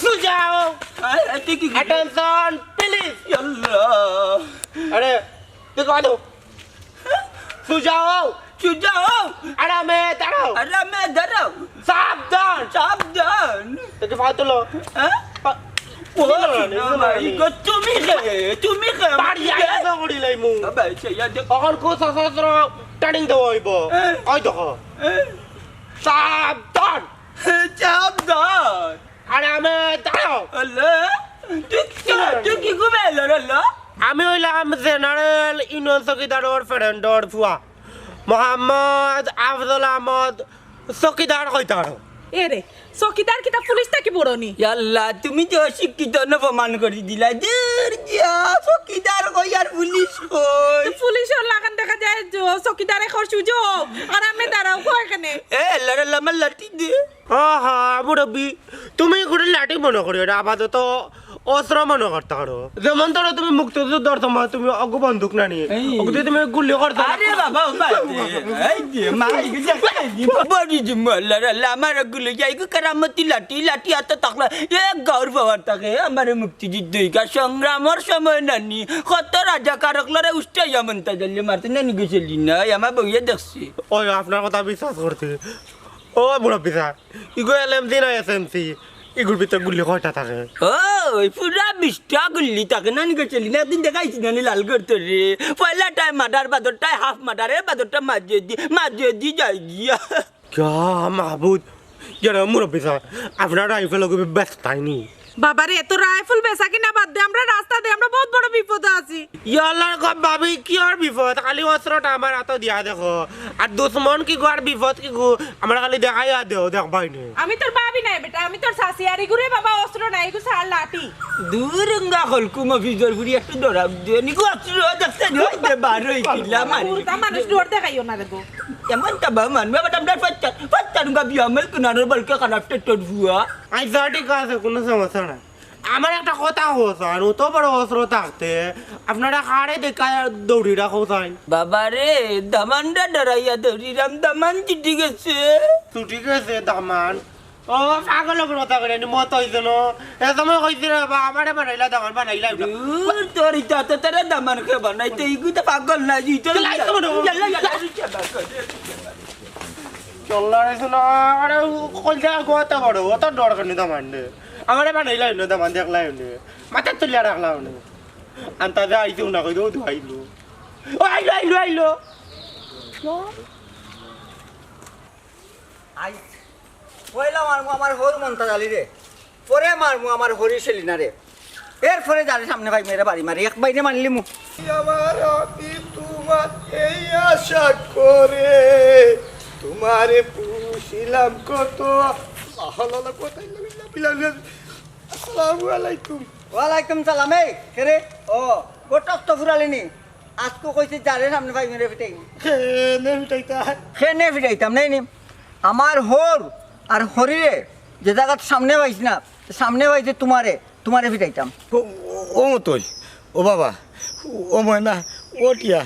সুজাও attention please আল্লাহ আরে তুই কত সুজাও আরামে দাঁড়াও সাবধান তোকে পা তোলো হ্যাঁ তুমি বাড়ি আইয়া তো করি লাইমু এখন কো সশস্ত্র টার্নিং দেবো হইব ওই দেখো সাবধান আরামে দাঁড়াও তুই কি ঘুমে এলো আমি হইলাম জেনারেল ইউনিয়ন চকিদারের ফ্রেন্ডর ফুয়া মোহাম্মদ আফজল আহমদ চকিদার কইতার এরে চকিদার কিতা পুলিশ থাকি বড়নি আল্লাহ তুমি তো শিক্ষিত প্রমাণ করে দিলা চকিদার কই আর পুলিশ কই পুলিশের লাগান দেখা যায় চকিদারে খর সুযোগ আর আমি দাঁড়াও কো এখানে আমার লাঠি দে আহা মুরব্বি তুমি করে লাঠি মনে করি এটা আপাতত অস্ত্র মনে করতে পারো যেমন ধরো তুমি মুক্তিযুদ্ধর সময় তুমি অগু বন্দুক না নিয়ে তুমি গুলি করতে আরে বাবা আমার গুলো যাই কারামতি লাঠি হাতে থাকলে এক গাঁর পাওয়ার থাকে আমার মুক্তিযুদ্ধ সংগ্রামের সময় নানি কত রাজা কারকলারে উষ্টাইয়া মনতা জ্বালিয়ে মারতে নানি গেছিলি না আমার বইয়ে দেখছি ওই আপনার কথা বিশ্বাস করতে ও মুরব্বি স্যার ইগো এলএমসি না এসএমসি এগুলোর ভিতরে গুলি কয়টা থাকে ওই পুরা 20টা গুলি থাকে নানি গেছিলি না একদিন দেখাইছি নানি লাল করতে রে পয়লা টাইম মার্ডার বাদরটায় হাফ মার্ডারে বাদরটা মাঝে দি যাই গিয়া क्या महबूद जरा मुरब्बी साहब अपना राइफल को भी बेस्ट था नहीं বাবারে এত রাইফেল বেচা কিনা বাদ দে আমরা রাস্তা দিয়ে আমরা বহুত বড় বিপদে আছি ইয়াল্লার কো ভাবি কি আর বিপদ খালি অস্ত্রটা আমার হাতে দিয়া দেখো আর দুশ্মন কি গো আর বিপদ কি গো আমরা খালি দেখাই দেও দেখ ভাই নে আমি তোর ভাবি নাই বেটা আমি তোর শাশি আর ইগুরে বাবা অস্ত্র নাই গো সার লাঠি দূরঙ্গা হলকু মফিজর গুরি একটু দৌড়াব দে নিকো অস্ত্র দেখতে নই দে বারই কিলা মারি পুরো মানুষ দৌড় দেখাইও না দেখো এমন তবা মানবে বাটাম দার ফাচ্চা বিয়ামল কুনার বলকে কানাফতে তোর বুয়া আই সাটি কাছে কোনো সমস্যা না আমার একটা কথা হচ্ছে আর তো বড় অস্ত্র থাকতে আপনারা হাড়ে দেখা দৌড়ি রাখো চাই বাবারে দামানটা ডরাইয়া দৌড়িরাম দামান চিঠি গেছে ছুটি গেছে দামান ও পাগল কথা করে নি মত হইছে ন এ সময় কইছি রে বাবা আমারে বানাইলা দামান বানাইলা দূর তোর ইটা তো তারা দামান কে বানাইতে ইগু তো পাগল না জি তো চল্লা রে শুনো আরে কইলা গোটা বড় অত ডর করে দামান দে আমারে বানাইলা ন দামান দেখলা নে মাথা তুলিয়া রাখলা নে আন্তা যা আইছো না কই দো আইলো ও আইলো আই পয়লা মারমু আমার হর মনটা জালি রে পরে মারমু আমার হরি সেলিনা রে এরপরে যারে সামনে ভাই মেরে বাড়ি মারি এক বাইরে মারলি মু আমার অতি তোমার এই আশা করে তোমারে পুষিলাম কত আহলালা কোথায় লাগলাম আসসালামু আলাইকুম ওয়ালাইকুম সালাম এই কেরে ও গোটক তো ফুরালিনি আজকে কইছে যারে সামনে ভাই মেরে ফিটাই নে মিটাইতা খেনে ফিটাইতাম নাই নি আমার হর আর হরিরে যে জায়গা সামনে পাইছি না সামনে পাইছে তোমারে ফিটাইতাম ও মতই ও বাবা ও ময়না ও টিয়া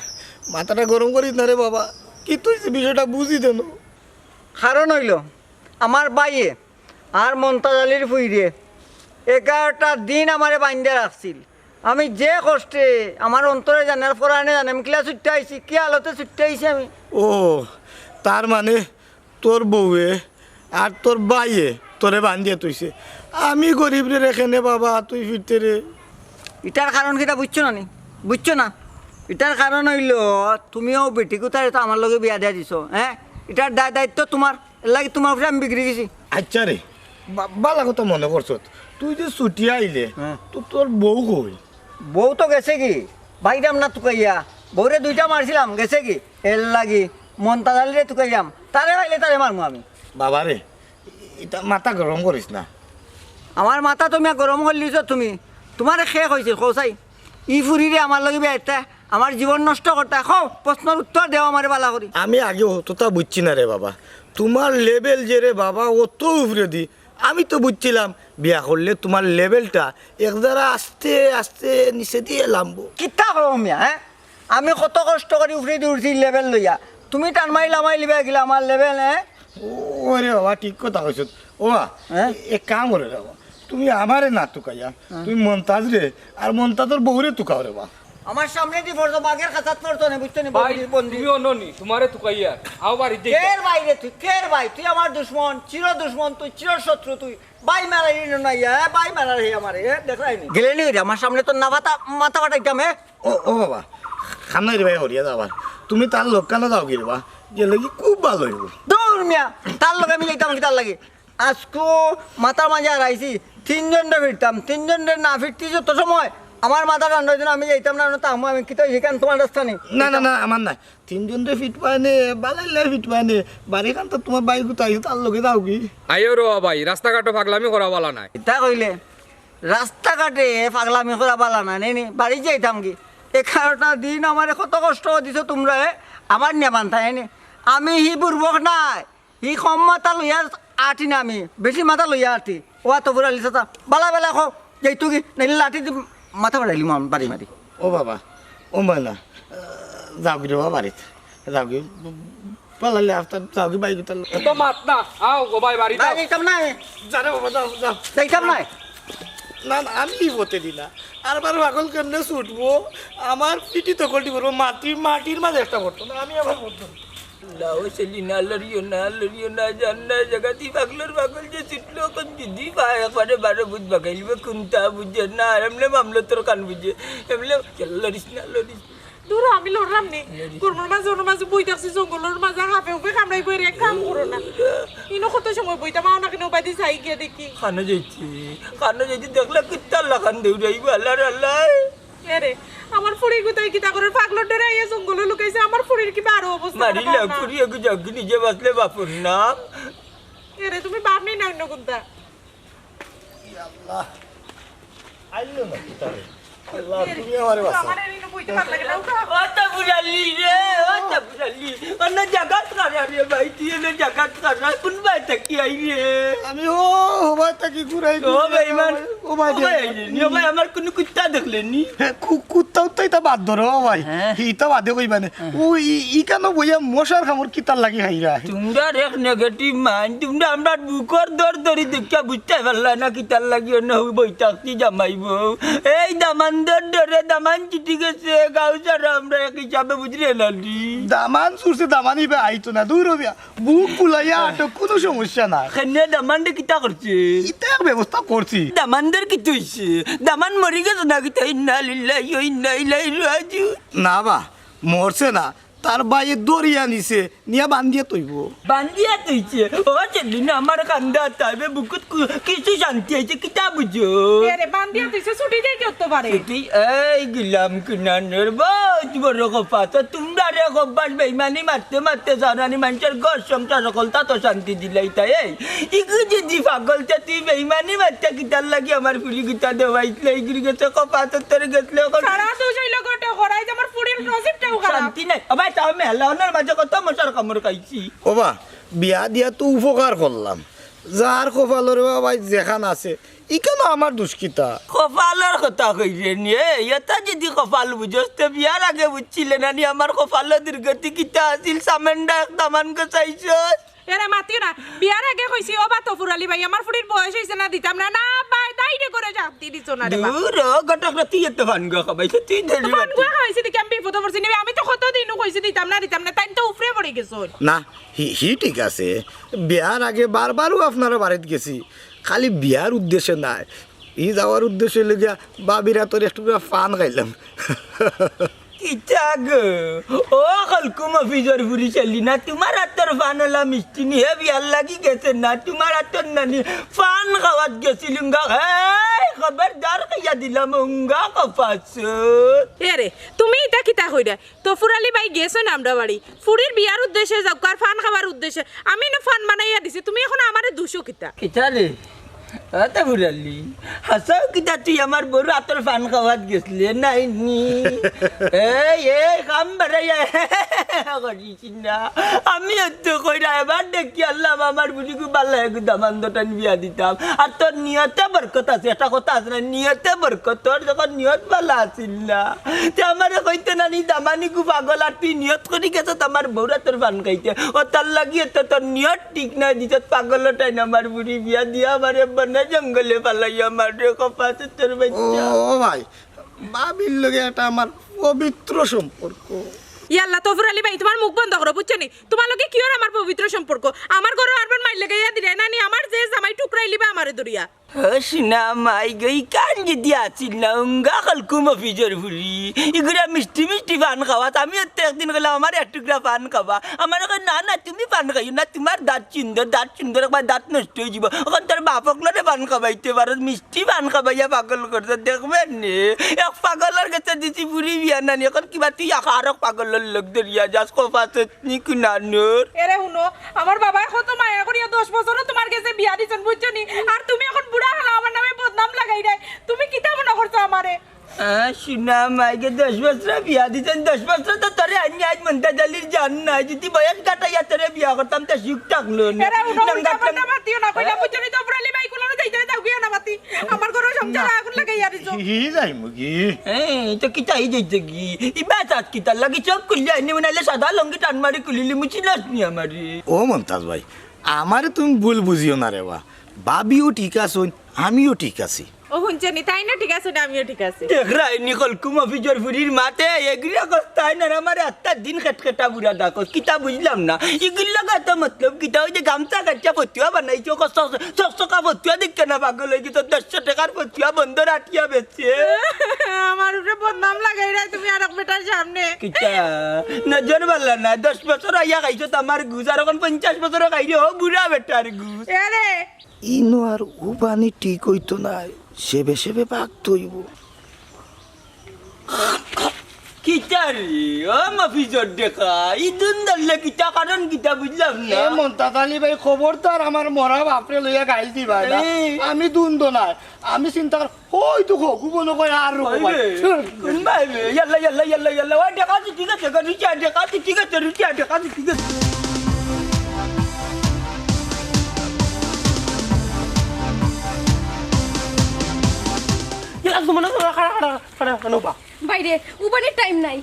মাথাটা গরম করিস না রে বাবা কি তুই বিষয়টা বুঝি দেন কারণ হইল আমার বাইয়ে আর মন্তাজালির ফুইরে 11টা দিন আমারে বান্ধে রাখছিল আমি যে কষ্টে আমার অন্তরে জানার পরাণে জানে আমি ক্লাস ছুটতে আইছি কি আলোতে ছুটতে আইছি আমি ও তার মানে তোর বউয়ে আর তোর বাইয়ে তোরে বান্ধিয়ে তুইছে আমি গরিব রে রেখে নে বাবা তুই ফিরতে রে এটার কারণ কিটা বুঝছো না নি বুঝছো না এটার কারণ হইল তুমিও বেটি কোথায় তো আমার লগে বিয়া দিয়া দিছো হ্যাঁ এটার দায়িত্ব তোমার এর লাগে তোমার উপরে আমি বিক্রি গেছি আচ্ছা রে বালা কথা মনে করছ তুই যে ছুটি আইলে তো তোর বউ কই বউ তো গেছে কি বাইরাম না তুকাইয়া বউরে 2টা মারছিলাম গেছে কি এর লাগি মন্তাজালিরে তুকাইয়াম তারে পাইলে তারে মারমু আমি বাবা রে এটা মাথা গরম করিস না আমার মাথা তুমি গরম করলিছ তুমি তোমার শেষ হয়েছিল কৌসাই ই ফুরিরে আমার লগে বিয়া আমার জীবন নষ্ট করতে খাও প্রশ্নের উত্তর দেও আমার বালা করি আমি আগে অতটা বুঝছি না রে বাবা তোমার লেভেল যে রে বাবা অত উপরে দি আমি তো বুঝছিলাম বিয়া করলে তোমার লেভেলটা এক দ্বারা আস্তে আস্তে নিচে দিয়ে নামবো কিতা হও মিয়া হ্যাঁ আমি কত কষ্ট করে উপরে দিয়ে উঠছি লেভেল লইয়া তুমি টান মারি লামাই লিবা গেলে আমার লেভেল হ্যাঁ ওরে বাবা ঠিক কথা কইছ ও হ্যাঁ? এক কাম করে রে বা, তুমি আমারে না তুকাইয়া তুমি মন্তাজ রে আর মন্তাজের বউরে তুকাও রে বা। আমার সামনে দি পড়তো বাঘের খাঁচাত পড়তো না বুঝতে নি ভাই বন্দি তুমি অননি তোমারে তুকাইয়া আও বাড়ি যাই কের ভাই রে তুই কের ভাই তুই আমার দুশ্মন চির দুশ্মন তুই চির শত্রু তুই ভাই মারাই না ইয়া ভাই মারাই আমারে দেখাই নি গেলে নি রে আমার সামনে তো না মাথা ফাটাইতাম হে ও বাবা খানাই রে ভাই হরিয়া যাবা তুমি তার লোক কেন যাও কি রে বা, গেলে কি খুব ভালো হইব। দূর মিয়া তার লগে আমি যাইতাম কি তার লাগে আজকো মাথার মাঝে আর আইছি তিনজনটা ফিরতাম তিনজনটা না ফিরতে যত সময় আমার মাথা ঠান্ডা জন্য আমি যাইতাম না তা আমি কি তো সেখান তোমার রাস্তা নেই না না না আমার নাই তিনজন রে ফিট পায় নে বালাইলে ফিট পায় নে বাড়ি খান তো তোমার বাইক গুতাই তার লগে যাও কি। আইও রো ভাই রাস্তাঘাটে পাগলামি করা বলা নাই তা কইলে রাস্তাঘাটে পাগলামি করা বালা না নেই বাড়ি যাইতাম কি 11টা দিন আমার কত কষ্ট দিছো তোমরা আমার নিয়ে বান্ধাই নে আমি হি বুর্বক নাই হি কম মাথা লইয়া আটি না আমি বেশি মাথা লইয়া আটি ও তফুর আলি চাচা বালা বেলা খো যাইতো কি নাইলে লাঠি দি মাথা বাড়াইলি বাড়ি মারি ও বাবা ও ময়না যাও কি রে বাবা বাড়িতে যাও কি পালাইলে আফতার যাও কি বাইক গুতাল তো মাত না আও গো ভাই বাড়ি না যাও যাইতাম না জানে বাবা যাও যাও যাইতাম না না না আমি বলতে দি না আর বার পাগল কেমনে ছুটবো আমার পিটি তো কলটি করবো মাটির মাঝে একটা করতো না আমি আবার করতো লাও সেলিনা লড়িও না জান্না জগতি পাগলর পাগল যে ছুটলো কোন দিদি ভাই একবারে বারো বুঝ বাগাইলবে কোনটা বুঝে না আর এমনি মামলা তোর কান বুঝে এমনি লড়িস না দূর আমি লড়লাম নি গরমের মাঝে ওর মাঝে বই থাকছি জঙ্গলের মাঝে হাফে উফে কামড়াই বই এক কাম করো না ইনো কত সময় বইটা মাও না কেন বাদি চাই গিয়ে দেখি খানো যাইছি দেখলে কিত্তার লাখান দেউরাই আল্লাহ আল্লাহ এরে আমার ফুড়ি গুতাই কি তা করে পাগলর ডরে আইয়া জঙ্গলে লুকাইছে আমার ফুড়ির কি বারো অবস্থা মারিলা ফুরি একটু জগি নিজে বাঁচলে বাপুর নাম এরে তুমি বাপ নেই না অন্য কোনটা আইলো না তারে আল্লাহ তুমি আমারে বাঁচাও আমার এনে বইতে ভালো লাগে না ওটা বুড়ালি রে ওটা বুড়ালি অন্য জায়গা করা রে ভাই তুই এনে জায়গা করা কোন ভাই থাকি আই রে আমি ও ভাই তাকি ঘুরাই ও ভাই মান ও ভাই নি ভাই আমার কোন কুত্তা দেখলেন নি কুত্তা উত্তাই তা বাদ ধরো ভাই ইটা বাদে কইবানে ও ই কেন বইয়া মশার খামর কিতার লাগি খাইরা তোমরা এক নেগেটিভ মাইন্ড তোমরা আমরা বুকর দর দরি দেখা বুঝতে পারলা না কিতার লাগি অন্য বইতাছি জামাইব এই দামানদের ডরে দামান চিঠি গেছে গাঁও ছাড়া আমরা এক হিসাবে বুঝলে না দামান সুরছে দামানি বে আইতো না দূর হবিয়া বুক ফুলাইয়া আটক কোনো সমস্যা না খেনে দামানটা কিতা করছে ইটা ব্যবস্থা করছি দামানদের কি তুইছে দামান মরি গেছে না কিতা ইন্না লিল্লাহি ওয়া ইন্না ইলাইহি রাজিউন না বা মরছে না তার বাইয়ে দরিয়া নিছে নিয়া বান্ধিয়া তৈব বান্ধিয়া তুইছে ও চলি না আমার কান্দা তাইবে বুকুত কিছু শান্তি আছে কিতা বুঝো এরে বান্দিয়া তুইছে ছুটি যাই করতে পারে তুই এই গিলাম কিনানের বহুত বড় কথা তো তোমরা রে গব্বাস বেইমানি মারতে জানানি মানুষের ঘর সংসার সকলতা তো শান্তি দিলাই তাই ইগু যদি পাগলটা তুই বেইমানি মারতে কিতার লাগি আমার ফুলি গিতা দেওয়াইলে ইগুলি গেছে কথা তোর গেছলে সারা দুজই লগটে করাই যে আমার ফুড়ির নসিবটাও খারাপ শান্তি নাই আবার তাও মেলানোর মাঝে কত মশার কামড় খাইছি ওবা বিয়া দিয়া তো উপকার করলাম যার কপালের বাবা যেখান আছে ই কেন আমার দুষ্কিতা কপালের কথা কইরে নিয়ে এটা যদি কপাল বুঝোস তো বিয়ার আগে বুঝছিলে না নি আমার কপালের দুর্গতি কিতা আছিল সামেন্ডা দামান চাইছস এরে মাতিও না বিয়ার আগে কইছি ও বা তফুর আলী ভাই আমার ফুড়ির বয়স হইছে না দিতাম না না ভাই দাইরে করে যাবতি দিছো না রে বা দূর গটক তুই এত ভানগা খাবাইছে তুই ধরি পান গুয়া খাইছি দেখি আমি বিপদ পড়ছি নিবে আমি তো কত দিনও কইছি দিতাম না তাই তো উফরে পড়ে গেছো না হি ঠিক আছে বিয়ার আগে বারবারও আপনারা বাড়িতে গেছি খালি বিয়ার উদ্দেশ্যে নাই ই যাওয়ার উদ্দেশ্যে লেগে বাবিরা তোর একটু পান খাইলাম কিতা গো ও কলকুম অফিসর বুড়ি চলি না তোমার হাতের ফানলা মিষ্টি নিয়ে বিয়ার লাগি গেছে না তোমার হাতের নানি ফান খাওয়াত গেছিলুম গা খবরদার খাইয়া দিলাম উঙ্গা কপাস এরে তুমি এটা কিতা কইরা তফুর আলী ভাই গেছো না আমরা বাড়ি ফুড়ির বিয়ার উদ্দেশ্যে যাও কার ফান খাবার উদ্দেশ্যে আমি না ফান বানাইয়া দিছি তুমি এখন আমারে দুশো কিতা কিতা রে আতা বুড়ালি হাসাও কিতা তুই আমার বড় আতর পান খাওয়াত গেছলে নাই নি এই কাম বাড়াইয়া করিস না আমি তো কইরা এবার দেখি আল্লাহ আমার বুড়িকে ভালো একটু দামান দটান বিয়া দিতাম আর তোর নিয়তে বরকত আছে একটা কথা আছে না নিয়তে বরকত তোর যখন নিয়ত ভালো আছিল না তে আমার কইতে না নি দামানি কু পাগল আর তুই নিয়ত করি গেছ আমার বউরা তোর পান খাইতে ও তার লাগিয়ে তো তোর নিয়ত ঠিক না দিত পাগলটাই না আমার বুড়ি বিয়া দিয়া আমারে বনে জঙ্গলে পালাইয়া আমার কপাতে তোর বাচ্চা ও ভাই বাবির লগে একটা আমার পবিত্র সম্পর্ক ইয়াল্লা তফুর আলী ভাই তোমার মুখ বন্ধ করো বুঝছো নি তোমার লগে কি আর আমার পবিত্র সম্পর্ক আমার ঘরে আরবার মাইল লাগাইয়া দিলে না নি আমার যে জামাই টুকরাই লিবা আমারে দরিয়া হসনা মাই গই কান যদি আছিল না উঙ্গা খালকুম অফিসের ফুরি এগুলা মিষ্টি মিষ্টি পান খাওয়া আমি একদিন গেলাম আমার এক টুকরা পান খাওয়া আমার না না তুমি পান খাইও না তোমার দাঁত সুন্দর একবার দাঁত নষ্ট হয়ে যাব এখন তোর বাপক লড়ে পান খাবাইতে পারো মিষ্টি পান খাবাইয়া পাগল করতে দেখবেন নে এক পাগলের কাছে দিছি ফুরি বিয়া নানি এখন কিবা তুই আরো পাগলের লোক ধরিয়া যাস কপাতে নি কুনানোর এরে শুনো আমার বাবা কত মায়া করিয়া 10 বছরও তোমার কাছে বিয়া দিছেন বুঝছো নি আর তুমি এখন বুড়া হলা আমার নামে বদনাম লাগাই দেয় তুমি কিতা মনে করছো আমারে শুনা মাইকে 10 বছর বিয়া দিতেন 10 বছর তো তোরে আনি আজ মন্তা জালির জান না যদি বয়স কাটাইয়া তোরে বিয়া করতাম তো সুখ থাকলো না এরে উনো উল্টা পাল্টা মাতিও না কইলা বুঝছো নি তো পুরালি ভাই কোলানো যাইতে যাও গিয়া না মাতি আমার ঘরে সংসার আগুন লাগাইয়া দিছো হি যাই মুগি তো কিতা এই যাইতে কি ইবা সাত কিতা লাগি চোখ খুললে আইনি মনাইলে সাদা লঙ্গি টান মারি কুলিলি মুছিলাস নি আমারে ও মমতাজ ভাই আমারে তুমি ভুল বুঝিও না রে বা বাবিও ঠিক আছে আমিও ঠিক আছি ও শুনছে নি তাই না ঠিক আছে না আমিও ঠিক আছে দেখ রাইনি কলকুম অফিসের ফুরির মাতে এগুলা কস্তাই না আমার একটা দিন খেটখেটা বুড়া ডাকো কিতা বুঝলাম না এগুলা কথা মতলব কিতা ওই যে গামছা কাচ্চা ফতুয়া বানাইছো চকচকা ফতুয়া দেখে না পাগল হয়ে গেছো 100 টাকার ফতুয়া বন্ধ রাখিয়া বেচছে আমার উপরে বদনাম লাগাই রে তুমি আর এক বেটার সামনে কিতা নজর বালা না 10 বছর আইয়া খাইছো তোমার গুজ আর এখন 50 বছর খাইছো বুড়া বেটার গুজ এরে ইনো আর উপানি ঠিক হইতো না সেবে সেবে পাক তৈব কিতা রে ও মফিজর দেখা ইদুন দল্লে কিতা কারণ কিতা বুঝলাম না মমতাজ আলী ভাই খবরদার আমার মরা বাপরে লইয়া গাইল দিবা না আমি দুন্দ না আমি চিন্তা কর হয়তো গুবন কই আর কোন ভাই ইয়াল্লা ওই দেখা ঠিক আছে রুচিয়া দেখা ঠিক আছে রুচিয়া দেখা ঠিক আছে বাইরে উবানের টাইম নাই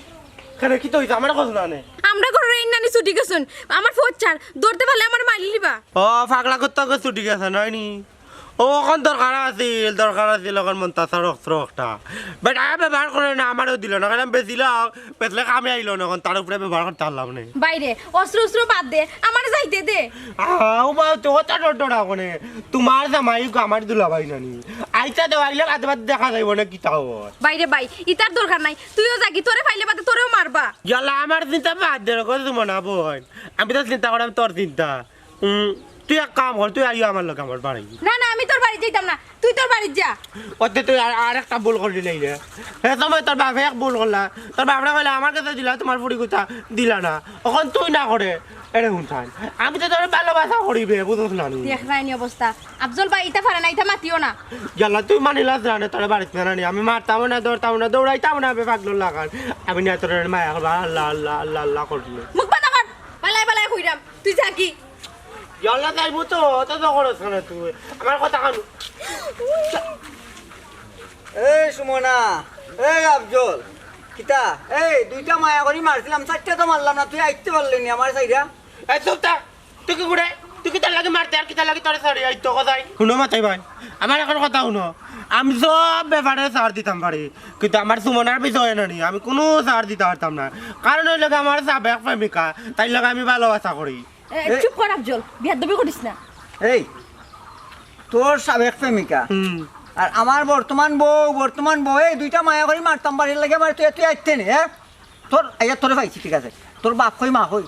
কেন কি তো হইছে আমার কথা না আমরা ঘরে এই নানি ছুটি গেছুন আমার ফোচ্চার ধরতে পারলে আমার মাইলি লিবা ও ফাগলা করতে গেছো ঠিক আছে নয়নি ও এখন দরকার আছিল এখন মন তাছার একটা বাট আমি ব্যবহার করে না আমারও দিল না কারণ বেচিলাম বেচলে কামে আইলো না এখন তার উপরে ব্যবহার করতে পারলাম না বাইরে অস্ত্র বাদ দে আমার যাইতে দে ও বা তো ওটা ডডা কোনে তোমার জামাই আমার দুলা ভাই নানি আইতা দেও আইলে আদবাদ দেখা যাইব না কি তাও বাইরে বাই ইতার দরকার নাই তুইও যাকি তোরে ফাইলে বাদে তোরেও মারবা ইয়ালা আমার চিন্তা বাদ দে কত তোমার না বোন আমি তো চিন্তা করাম তোর চিন্তা তুই এক কাম কর তুই আইও আমার লোক আমার বাড়ি না না আমি তোর বাড়ি যাইতাম না তুই তোর বাড়ি যা ওতে তুই আর একটা ভুল করলি নাই রে হে সময় তোর বাপে এক ভুল করলা তোর বাপরা বলে আমার কাছে দিলা তোমার ফুড়ি কথা দিলা না এখন তুই না করে এরে শুনছান আমি তো তোর ভালোবাসা করিবে বুঝছ না দেখ রাইনি অবস্থা আফজল ভাই ইতা পারে না ইতা মাতিও না ইয়াল্লা তুই মানিলাস না তোর বাড়িতে না আমি মারতাম না ধরতাম না দৌড়াইতাম না পাগল লাগান আমি না তোর মায়া আল্লাহ আল্লাহ আল্লাহ আল্লাহ করলি মুখ বন্ধ কর পালাই কইরাম তুই যাকি ইয়াল্লা যাইব তো তো করছ না তুই আমার কথা কান এই সুমনা এই আফজল কিতা এই দুইটা মায়া করি মারছিলাম 4টা তো মারলাম না তুই আইতে পারলি নি আমার সাইডা এই চুপটা তুই কি করে তুই কি তার লাগে মারতে আর কি তার লাগে তোর সারি আই তো কথাই শুনো মাতাই ভাই আমার এখন কথা শুনো আমি সব ব্যাপারে ছাড় দিতাম পারি কিন্তু আমার সুমনার বিষয় না নি আমি কোনো ছাড় দিতে পারতাম না কারণ ওই লাগে আমার সাবেক প্রেমিকা তাই লাগে আমি ভালোবাসা করি চুপ কর আফজল বিয়াদবি করিস না এই তোর সাবেক প্রেমিকা আর আমার বর্তমান বউ এই দুইটা মায়া করি মারতাম বাড়ির লাগে আমার তুই আইতে নে হ্যাঁ তোর আইয়া তোরে পাইছি ঠিক আছে তোর বাপ কই মা কই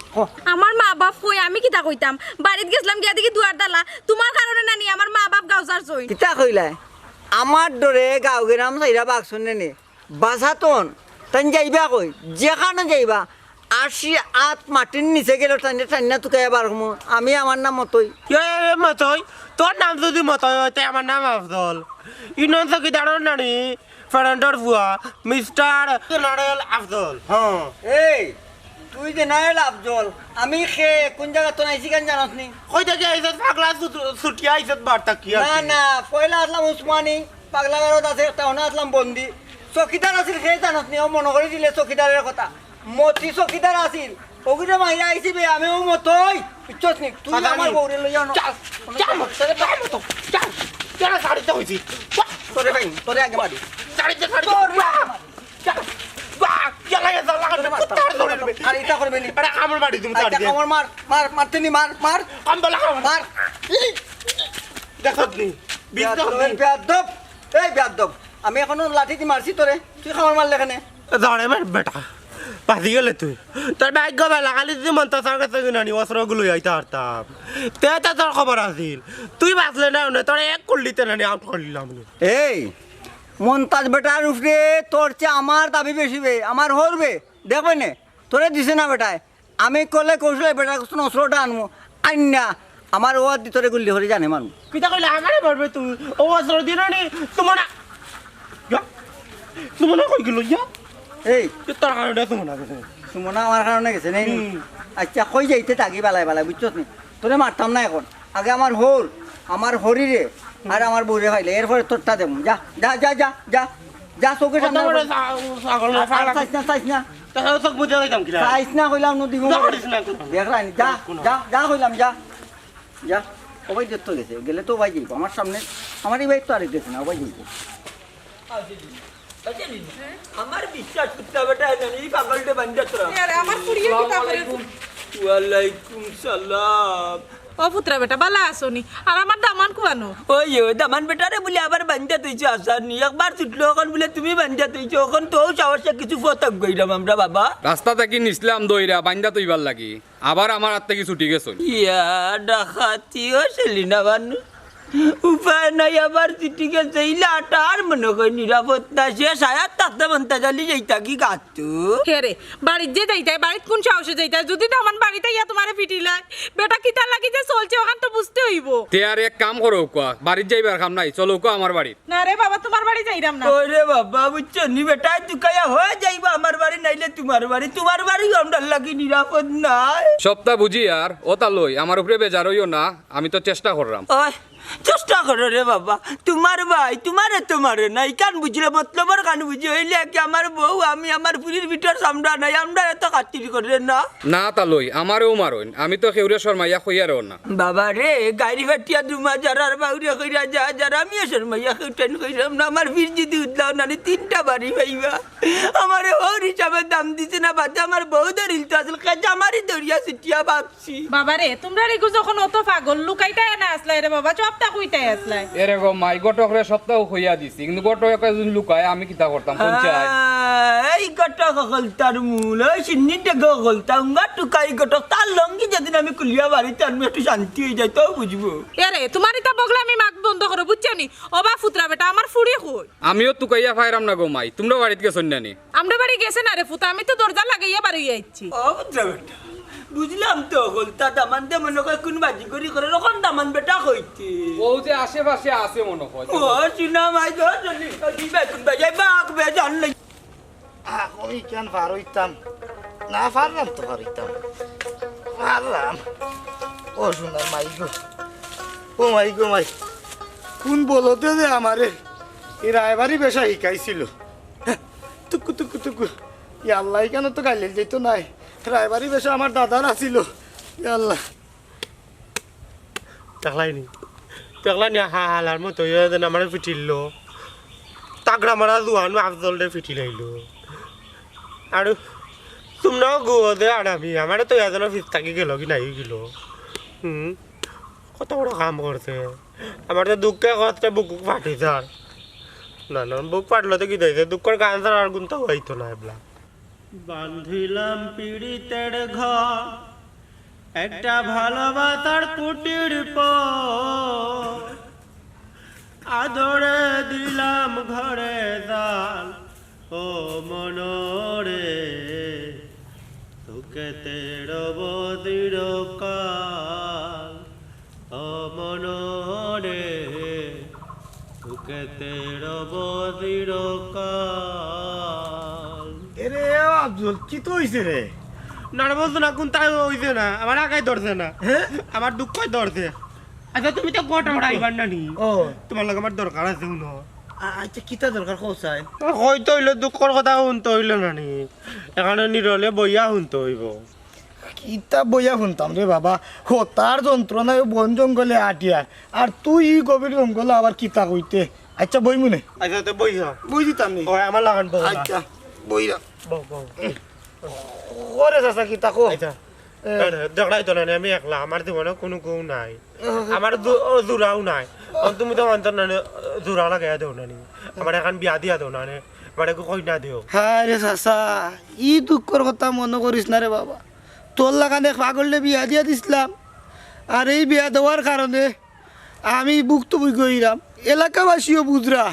আমার মা বাপ কই আমি কিতা কইতাম বাড়িতে গেছলাম গিয়া দেখি দুয়ার দালা তোমার কারণে নানি আমার মা বাপ গাউজার জই কিতা কইলা আমার দরে গাঁও গ্রাম চাইরা বাক শুনে নে বাসাতন তাই যাইবা কই যেখানে যাইবা 80 আত মাটির নিচে গেল টান্না টান্না তোকে এবার আমি আমার নাম মতোই মতই তোর নাম যদি মতই হয় তাই আমার নাম আফজল ইনন চকিদারের নানি ফ্রেন্ডর ফুয়া মিস্টার জেনারেল আফজল হ্যাঁ এই তুই যে নাইল আফজল আমি খে কোন জায়গা তো নাইছি কেন জানাস নি কই থেকে আইছত পাগলা ছুটিয়া আইছত বার্তা কি না না পয়লা আসলাম উসমানি পাগলা গারত আছে একটা অনা আসলাম বন্দি চকিদার আছিল সে জানাস নি ও মনে করে দিলে চকিদারের কথা মতি চকিদার আছিল ওগুলো মাইরা আইছি বে আমিও মতই ইচ্ছস নি তুই আমার বউরে লইয়া না কেন শাড়িতে হয়েছি তোরে ভাই তোরে আগে মারি শাড়িতে আর এটা করবে নি আমার বাড়ি তুমি আমার মার মার মারতে নি মার মার মার দেখত নি বেয়াদব এই বেয়াদব আমি এখনো লাঠি দি মারছি তোরে তুই খাবার মারলে এখানে ধরে মার বেটা পাতি গেলে তুই তোর ভাগ্য বেলা খালি যদি মন্তাসার কাছে কিনানি অস্ত্রগুলো আইতে পারতাম তে তোর খবর আছিল তুই বাঁচলে না তোর এক করলিতে না আউট করলাম এই মন্তাজ বেটার উপরে তোর চেয়ে আমার দাবি বেশি বে আমার হরবে দেখবে নে তোরে দিছে না বেটায় আমি কলে কৌশলে বেটা কোন অস্ত্রটা আনবো আইনা আমার ও দি তোরে গুল্লি হরে জানে মানুষ কিতা কইলে আমারে বলবে তুই ও অস্ত্র দিন নি তোমার তোমার কই গেল ইয়া এই তোর কারণে তোমার গেছে সুমনা আমার কারণে গেছে নেই আচ্ছা কই যাইতে থাকি বালাই বালাই বুঝছস নি তোরে মারতাম না এখন আগে আমার হোর আমার হরিরে আর আমার বউরে ভাইলে এরপরে তোরটা দেব যা যা যা যা যা যা চোখের সামনে ছাগল না চাইছ না তাহলে চোখ বুঝে যাইতাম কি চাইছ না কইলাম নদী দেখ রানি যা যা যা কইলাম যা যা ওবাই যেত গেছে গেলে তো ওবাই যাইব আমার সামনে আমার এই ভাই তো আরেক গেছে না ওবাই যাইব আমার বিশ্বাস করতে হবে এই পাগলটা বান্ধা তোরা আমার ফুরিয়ে কি তারপরে ওয়ালাইকুম সালাম ও পুত্রা বেটা বালা আসনি আর আমার দামান কুয়ানো ওই দামান বেটারে বলে আবার বান্ধা তুইছো আসার নি একবার ছুটলো ওখান বলে তুমি বান্ধা তুইছো ওখান তো সাহসে কিছু ফতক গইলাম আমরা বাবা রাস্তা থেকে নিসলাম দইরা বান্দা তৈবার লাগি আবার আমার হাত থেকে ছুটি গেছ ইয়া ডাকাতি ও সেলিনা বানু উপায় নাই আবার চিঠি গেছে ইলাটা আর মনে করি নিরাপদ না সে সায়াত থাকতে মনটা জালি যাইতা কি গাতু হে রে বাড়িতে যে যাইতাই বাড়িতে কোন সাহসে যাইতাই যদি দামান বাড়িতে ইয়া তোমারে পিটিলাই বেটা কিতা লাগি যে চলছে ওখান তো বুঝতে হইব তে আর এক কাম করো কোয়া বাড়ির যাইবার কাম নাই চলো কোয়া আমার বাড়ি না রে বাবা তোমার বাড়ি যাইরাম না ওরে বাবা বুঝছো নি বেটা তুই কায়া হয়ে যাইবা আমার বাড়ি নাইলে তোমার বাড়ি আমরা লাগি নিরাপদ নাই সপ্তাহ বুঝি আর ওটা লই আমার উপরে বেজার হইও না আমি তো চেষ্টা করলাম ওই চেষ্টা করো রে বাবা তোমার ভাই তোমারে নাই কান বুঝলে মতলবর কান বুঝি হইলে কি আমার বউ আমি আমার পুরীর ভিতর সামরা নাই আমরা এত কাটির করে না না তা লই আমারও মারইন আমি তো খেউরে শর্মাইয়া কইয়ারও না বাবা রে গাড়ি ফাটিয়া দুমা যারার বাউরিয়া কইরা যা যারা আমি শর্মাইয়া কেউটেন কইরাম না আমার বীর যদি উঠলাও না 3টা বাড়ি পাইবা আমারে ওর হিসাবে দাম দিছে না বাদে আমার বউ ধরিল তো আসল কাজ আমারই দরিয়া সিটিয়া ভাবছি বাবা রে তোমরা রেগু যখন অত পাগল লুকাইতাই না আসলাই রে বাবা চপটা কইতাই আসলাই এরকম মাই গটকরে সপ্তাহ কইয়া দিছি কিন্তু গটক একজন লুকায় আমি কিতা করতাম পঞ্চায়েত এই গটক গলতার মূল ওই সিন্নিতে গলতা উঙ্গা টুকাই গটক তার লঙ্গি যেদিন আমি কুলিয়া বাড়িতে আমি একটু শান্তি হয়ে যাই তো বুঝবো এরে তোমার ইতা বগলা আমি মাক বন্ধ করো বুঝছনি ও বা ফুতরা বেটা আমার ফুড়ি কই আমিও তুকাইয়া ফাইরাম না গো মাই তোমরা বাড়িতে গেছন নানি আমরা বাড়ি গেছে না রে ফুতা আমি তো দরজা লাগাইয়া বাড়ি আইছি ও বুঝলা বেটা বুঝলাম তো গলতা দামান দে মনে করে কোন বাজি করি করে রকম দামান বেটা কইতে ও যে আশেপাশে আছে মনে হয় ও শুনা মাই গো চলি দিবা কোন বাজাই বাক বে জানলে আমি কেন পার হইতাম না পারলাম তো পারতাম পারলাম ও সোনার মাই গো মাই কোন বলতে যে আমারে এই রায়বাড়ি বেশা শিখাইছিল টুকু টুকু টুকু আল্লাহ কেন তো গাইলে যেত নাই রায়বাড়ি বেশা আমার দাদার আছিল আল্লাহ দেখলাইনি হালার মতো আমার পিটিল তাগড়া মারা দুহান আফজল দে পিটিল আইলো আর তোমরাও গুয়ো দে আর আমি আমার তো এজনের ফিস থাকি গেল কি নাই গেল কত বড় কাম করছে আমার তো দুঃখে কথা বুক ফাটি যার না না বুক ফাটলো তো কি দিয়েছে দুঃখের গান ছাড়া আর গুনতে হইতো না এবলা বান্ধিলাম পীড়িতের ঘর একটা ভালোবাসার কুটির পর আদরে দিলাম ঘরে জাল ও মনরে সুখেতে রব চিরকাল অমনরে সুখেতে রব চিরকাল। এরে আফজল কি তো হইছে রে? না বলছো না কোন তাই হইছে না, আমার আগাই ধরছে না, আমার দুঃখই ধরছে। আচ্ছা তুমি তো গোটা উড়াইবার না নি, ও তোমার লাগে আমার দরকার আছে শুনো। আচ্ছা কিতা দরকার কোসাই? হয়তো হইলে দুঃখর কথা শুনতে হইলে না নি, এখানে নিরলে বইয়া শুনতে হইব। কিতা বইয়া শুনতাম রে বাবা, হো তার যন্ত্রণায় বন জঙ্গলে আটিয়া, আর তুই ই গভীর জঙ্গলে আবার কিতা কইতে। আচ্ছা বই মনে আচ্ছা তো বই বই দিতাম নি। আমার লাগান বউ। আচ্ছা বইরা বউ বউ ওরে চাচা কিতা কো। আচ্ছা দেখাই তো না আমি একলা, আমার জীবনে কোনো কেউ নাই, আমার জোড়াও নাই। তুমি তো অন্তর না জোড়া লাগাইয়া দেও না নি, আমার এখন বিয়া দিয়া দেও না নে, আমার একটু কইনা দেও। হ্যাঁ রে চাচা, ই দুঃখর কথা মনে করিস না রে বাবা। তোর লাগানে পাগলে বিয়া দিয়া দিছিলাম, আর এই বিয়া দেওয়ার কারণে আমি ভুক্তভোগী হইলাম। এলাকাবাসীও বুঝরা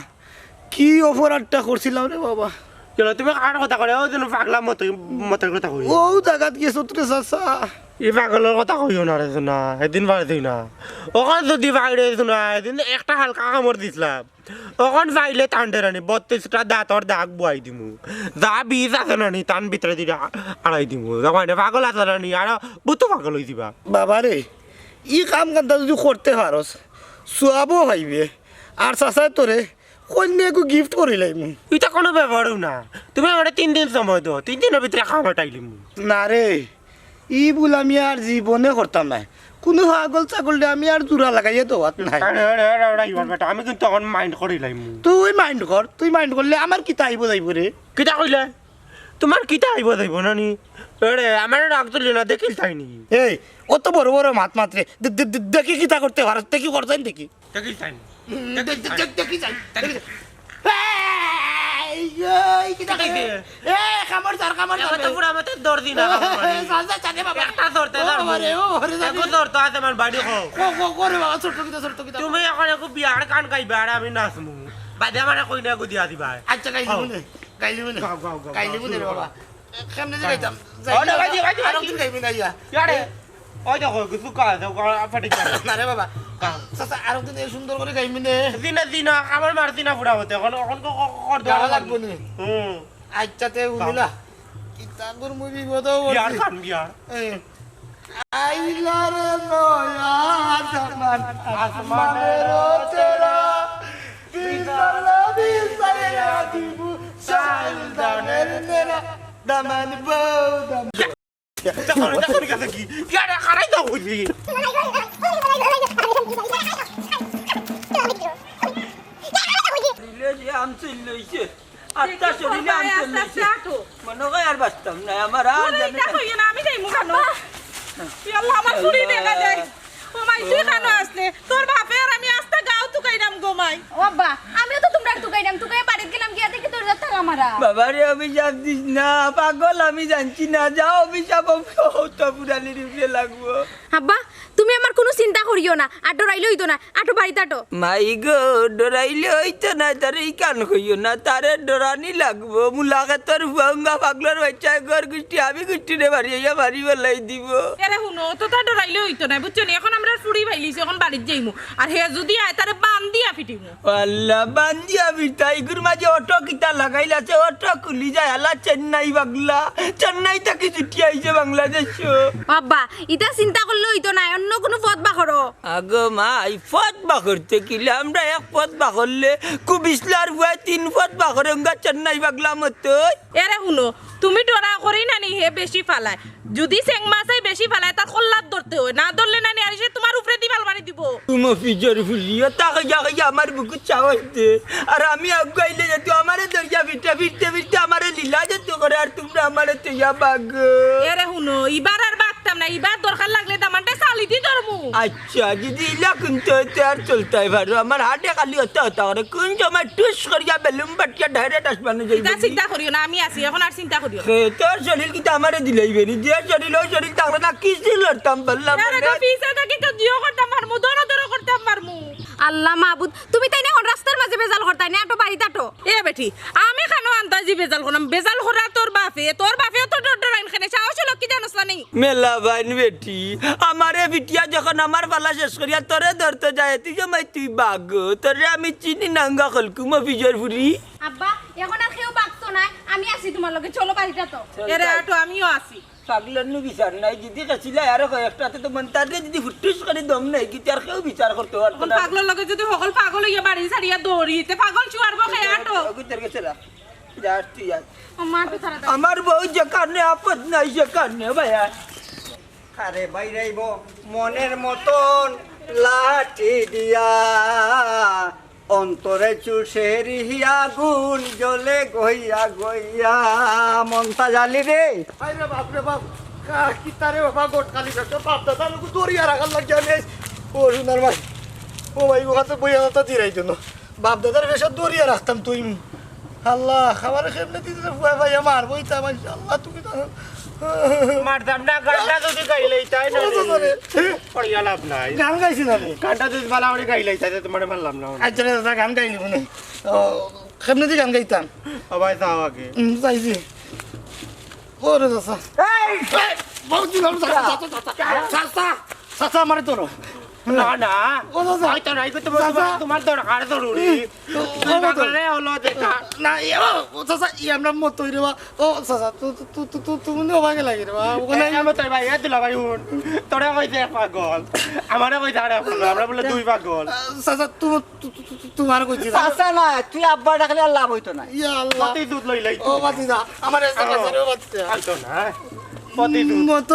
কি অপরাধটা করছিলাম রে বাবা। চলো তুমি কার কথা করে, ও যেন পাগলা মতের কথা কই, ও জায়গাত গেছো রে চাচা। এই পাগলের কথা কইও না রে না, এদিন বাড়ি না ওখান যদি বাইরে না, এদিন একটা হালকা কামড় দিছিলাম, ওখান যাইলে টান্ডে রানি 32টা দাঁতর দাগ বুয়াই দিমু, যা বীজ আছে নানি টান ভিতরে দিলে আড়াই দিমু। যখন পাগল আছে নানি আর বুতো পাগল হয়ে দিবা। বাবা রে, ই কাম কান্তা যদি করতে পারস চুয়াবো ভাইবে, আর চাচাই তোরে কন্যাকে গিফট করিলাম। এটা কোনো ব্যাপারও না, তুমি আমার 3 দিন সময় দাও, 3 দিনের ভিতরে খামাটাইলিম না রে, ই বল আমি আর জীবনে করতাম না। কোনো পাগল ছাগলটা আমি আর জোড়া লাগাইয়ে তো নাই। আমি কিন্তু তখন মাইন্ড করিলাম। তুই মাইন্ড কর, তুই মাইন্ড করলে আমার কিতা আইব যাইব রে? কিতা কইলে তোমার কিতা আইব যাইব নানি? রে আমার রাগ তুলি না, দেখিল তাইনি। এই অত বড় বড় মাত মাত্রে দেখি কিতা করতে পারস, দেখি করতেন দেখি দেখিল তাইনি। দেখি যাই। তুমি এখন একো বিয়ার কান গাইবা আর আমি নাচমু, বাদে আমার কইনা গো দিয়া দিবা। আচ্ছা গাইলি মনে গাইলি মনে গাইলি মনে রে বাবা। কেমনে যে গাইতাম আর একদিন গাইবি না ইয়া ইয়ারে ওই দেখো কিছু কাজ ফাটি না রে বাবা। চাচা আর একদিন এই সুন্দর করে গাইবি নে। দিনা দিনা আমার মারতি না ফুড়া হতে এখন এখন গাওয়া লাগবো নি। হুম আচ্ছা তে উনিলা কিতাবুর মুভি বদো বিয়ার খান বিয়ার আইলার নয়া দামান আসমানের তেরা বিসালা বিসালা দিবু সালদানের নেরা দামান বদম। দেখো দেখো কাছে কি ইয়ারে খারাই দাও কইলি রিলেশে আম চলইছে আত্তা শরীরে আম চলইছে মনে হয় আর বাঁচতাম না, আমার আর জানি না। আমি যাইমু খানো, আল্লাহ আমার ছুরি দেখা যায়। ও মাই তুই খানো আসলে তোর বাপে আর আমি আস্তে গাও তুকাইরাম গো মাই। ও আব্বা আমিও তো তোমরা তুকাইলাম, তুকাই বাড়িতে গেলাম গিয়া দেখি তোর যাত্রা আমারা। বাবারে অভিশাপ দিস না পাগল, আমি জানছি না, যাও অভিশাপ তো পুরানির উপরে লাগবো। আব্বা তুমি আমার কোনো চিন্তা করিও না, আর ডরাইলে হইতো না, আটো বাড়িতে আটো। মাই গো ডরাইলে হইতো না, তার এই কান কইও না, তারে ডরানি লাগবো। মুলাকে তোর ভঙ্গা পাগলার বাচ্চা ঘর গুষ্টি আমি গুষ্টিরে বাড়িয়ে বাড়ি বেলাই দিব। এরে হুনো তো তা ডরাইলে হইতো না বুঝছো নি, এখন আমরা ফুড়ি ভাইলিছি, এখন বাড়িতে যাইমু, আর হে যদি আয় তারে বান্দিয়া ফিটিমু। আল্লাহ বান্দিয়া বিটাই গুর মাঝে অটো কিতা লাগাইলাছে, অটো খুলি যায় আলা চেন্নাই বাংলা, চেন্নাই থেকে ছুটি আইছে বাংলাদেশ। আব্বা ইটা চিন্তা করলে হইতো না, অন্য কোনো পথ বা করো। আগো মা এই পথ বা করতে কিলে আমরা এক পথ বা করলে কুবিসলার বুয়ায় 3 পথ বা করে চেন্নাই বাংলা মতো। এরে হুনো তুমি ডরা করি না নি, হে বেশি ফালায়, যদি চেং মাছাই বেশি ফালায় তার কল্লাত ধরতে হয়, না ধরলে না নি আর সে তোমার উপরে দি ফালবানি দিব। তুমি ফিজর ফুলিও তাকে যাকে আমার বুকু চাওয়াইতে, আর আমি আগাইলে যেত আমারে দরজা ফিরতে ফিরতে ফিরতে আমারে লীলা যেত করে, আর তোমরা আমারে তৈয়া বাগ। এরে হুনো এবার আর বাগতাম না, এবার দরকার লাগলে দামানটা চালিতি ধরমু। আচ্ছা যদি ইলা কিন্তু আর চলতে পারো, আমার হাটে খালি হতে হতে করে কোন সময় টুস করিয়া বেলুম পাটিয়া ডাইরেক্ট আসবানে যাইবে। চিন্তা করিও না, আমি আছি এখন, আর চিন্তা করিও না। তোর শরীর কিন্তু আমারে দিলাইবে নি, যে শরীর ওই শরীর থাকলে না কিছু লড়তাম বললাম। আরে তো পিছে থাকি তো জিও করতাম পারমু, দরো করতাম পারমু। আল্লাহ মাহবুদ তুমি তাই না রাস্তার মাঝে বেজাল করতাই না, আটো বাড়িতে আটো। এ বেটি আমি খানো আন্দাজি বেজাল করলাম, বেজাল করা তোর বাপে, তোর বাপেও তো ডরাইন খানে সাহস হলো কি জানোস না নেই মেলা বাইন বেটি আমারে বিটিয়া যখন আমার পালা শেষ করিয়া তোরে ধরতে যায় তুই জমাই তুই বাঘ তোরে আমি চিনি নাঙ্গা খলকুম অফিসের ফুরি আব্বা এখন আর কেউ বাগতো না আমি আছি তোমার লগে চলো বাড়িটা তো এরে আটো আমিও আছি পাগলান্নু বিচার নাই যদি কাছিলা আর কয়েকটাতে তো মন তারে যদি ফুটুস করে দম নাই কি তার কেউ বিচার করতে পারতো এখন না পাগলের লগে যদি সকল পাগল হইয়া বাড়ি ছাড়িয়া দৌড়িতে পাগল চুয়ারব খায় আটো তোর কাছে রা যাস তুই আজ আমার তো তারা আমার বউ যে কানে আপদ নাই সে কানে ভাইয়া আরে বাইরাইব মনের মতন লাঠি দিয়া অন্তরে চুষের আগুন জ্বলে গইয়া গইয়া মনটা জালি রে আরে বাপ রে বাপ কি তারে বাবা গোট খালি করতে বাপ দাদা লোক দরিয়া রাখার লাগিয়া নেই ও সুন্দর ভাই ও ভাই ও হাতে বইয়া তো দিরাই জন্য বাপ দাদার বেশ দরিয়া রাখতাম তুই আল্লাহ খাবার খেমনে দিতে ভাই আমার বইতা মাশাআল্লাহ তুমি তো মারতাম না গানটা যদি গাইলেই তাই না পড়িয়া লাভ নাই গান গাইছি না রে গানটা যদি ভালো করে গাইলেই তাই তোমার মারলাম না আচ্ছা রে দাদা গান গাইলি মনে খেমনে দি গান গাইতাম ও ভাই যাও আগে চাইছি ওরে দাদা এই বহুত দিন চাচা মারে তোর না না ও দাদা হয়তো নাই তোমার দরকার জরুরি হলো দেখা না ও চাচা ই আমরা মত রে বা ও চাচা তুমি ভাগে লাগে রে বা ওখানে তোর ভাই দিলা ভাই তোরা কইছে পাগল আমারে কইছে আরে আমরা বলে দুই পাগল চাচা তোমার কইছি আচ্ছা না তুই আব্বা ডাকলে আর লাভ হইতো না ইয়া আল্লাহ পতি দুধ লইলাই ও বাতি দা আমার এসে কাছে ও বাতি হয়তো না পতি দুধ মত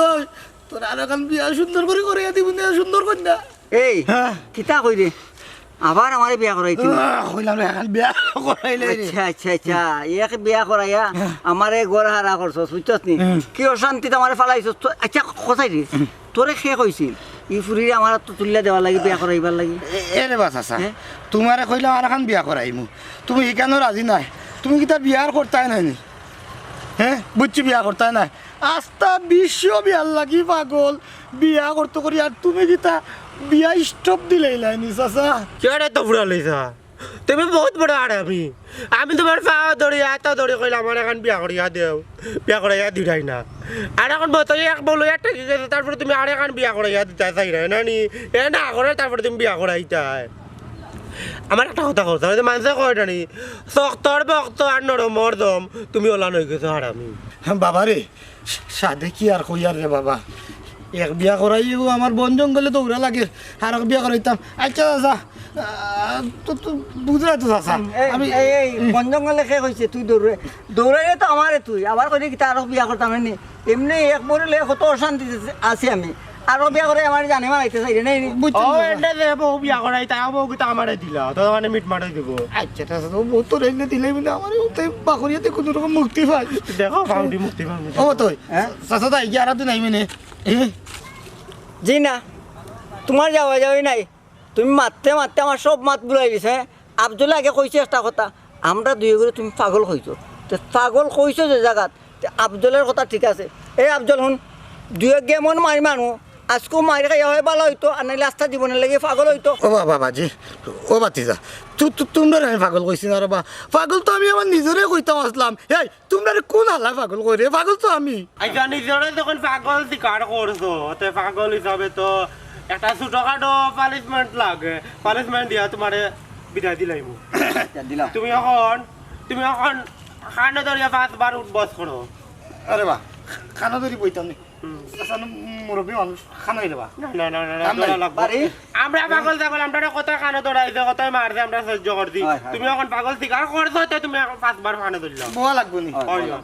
তোর আর কাল বিয়া সুন্দর করে দিব না সুন্দর কর না এই কিতা কই রে আবার আমারে বিয়া করাইতি কইলাম না এখন বিয়া করাইলে রে আচ্ছা আচ্ছা আচ্ছা ইয়াকে বিয়া করাইয়া আমারে ঘর হারা করছস বুঝছস নি কি অশান্তিতে আমারে ফালাইছস আচ্ছা কোথায় রে তোরে কে কইছিল ই ফুরিরে আমার তো তুললা দেওয়া লাগি বিয়া করাইবার লাগি এরে বাস আসা তোমারে কইলাম আর এখন বিয়া করাইমু তুমি কেন রাজি নাই তুমি কি তার বিয়ার করতাই নাই নি হ্যাঁ বুঝছি বিয়া করতাই নাই আস্তা বিশ্ব বিয়ার লাগি পাগল বিয়া করতে করি আর তুমি কি তা বিয়া স্টপ দিলেই লাইনি চাচা কেড়ে তো ফুরা লইছা তুমি বহুত বড় আরামি আমি তোমার পা ধরে এত ধরে কইলাম আমার এখন বিয়া করিয়া দেও বিয়া করাইয়া দিলাই না আর এখন বতই এক বলো একটা কি গেছে তারপরে তুমি আর এখন বিয়া করাইয়া দিতে চাই না নি এ না করে তারপরে তুমি বিয়া করাইতা আমার একটা কথা কথা মানুষে কয় নি শক্তর বক্ত আর নরমর দম তুমি ওলা নই গেছো আরামি বাবা রে সাদে কি আর কইয়ার রে বাবা এক বিয়া করাইও আমার বন জঙ্গলে দৌড়া লাগে আর এক বিয়া করাইতাম আচ্ছা চাচা তো বুঝলা তো চাচা আমি এই বন জঙ্গলে কে কইছে তুই দৌড়াইলে তো আমারে তুই আবার কইলি কি তার বিয়া করতাম নি এমনি এক মরিলে কত অশান্তি আছি আমি আর বিয়া করে আমার জানে মারাইতে চাই নাই বুঝছো ও এন্ডে যে বউ বিয়া করাইতা বউ কি তা আমারে দিলা তো মানে মিট মারাই দিব আচ্ছা চাচা তো বহুত তো রেলে দিলে মানে আমার ওতে বাকরিয়াতে কোনো রকম মুক্তি পাই দেখো ফাউন্ডি মুক্তি পাবো ও তুই চাচা তাই কি আর তো নাই মানে জি না তোমার যাওয়া যাওয়াই নাই তুমি মারতে মারতে আমার সব মাত বুলাই দিছে আফজলে আগে কইছে একটা কথা আমরা দুই করে তুমি পাগল কইছো তো পাগল কইছো যে জায়গাত আফজলের কথা ঠিক আছে এই আফজল শুন দুই গেমন মারি মানুষ আজকেও মারি খাইয়া হয় ভালো হইতো আর নাইলে আস্থা জীবনের লাগে পাগল হইতো ও বাবাজি ও বাতিজা তোমরা আমি পাগল কইছি না বা পাগল তো আমি আমার নিজরে কইতাম আসলাম এই তোমরা কোন হালা পাগল কই রে পাগল তো আমি আচ্ছা নিজরে যখন পাগল স্বীকার করছো তে পাগল হিসাবে তো একটা ছোটখাটো পানিশমেন্ট লাগে পানিশমেন্ট দিয়া তোমারে বিদায় দিলাইমু দিলাম তুমি এখন খানে ধরিয়া 5 বার উঠবস করো আরে বা খানা ধরি বইতাম নি আসান মুরব্বী মানুষ খানা হইলে বা না না না না লাগবে আমরা পাগল ছাগল আমরা কত খানে ধরাইছে কত মারছে আমরা সহ্য করছি তুমি এখন পাগল স্বীকার করছো তো তুমি 5 বার খানে ধরলাম বোয়া লাগবো নি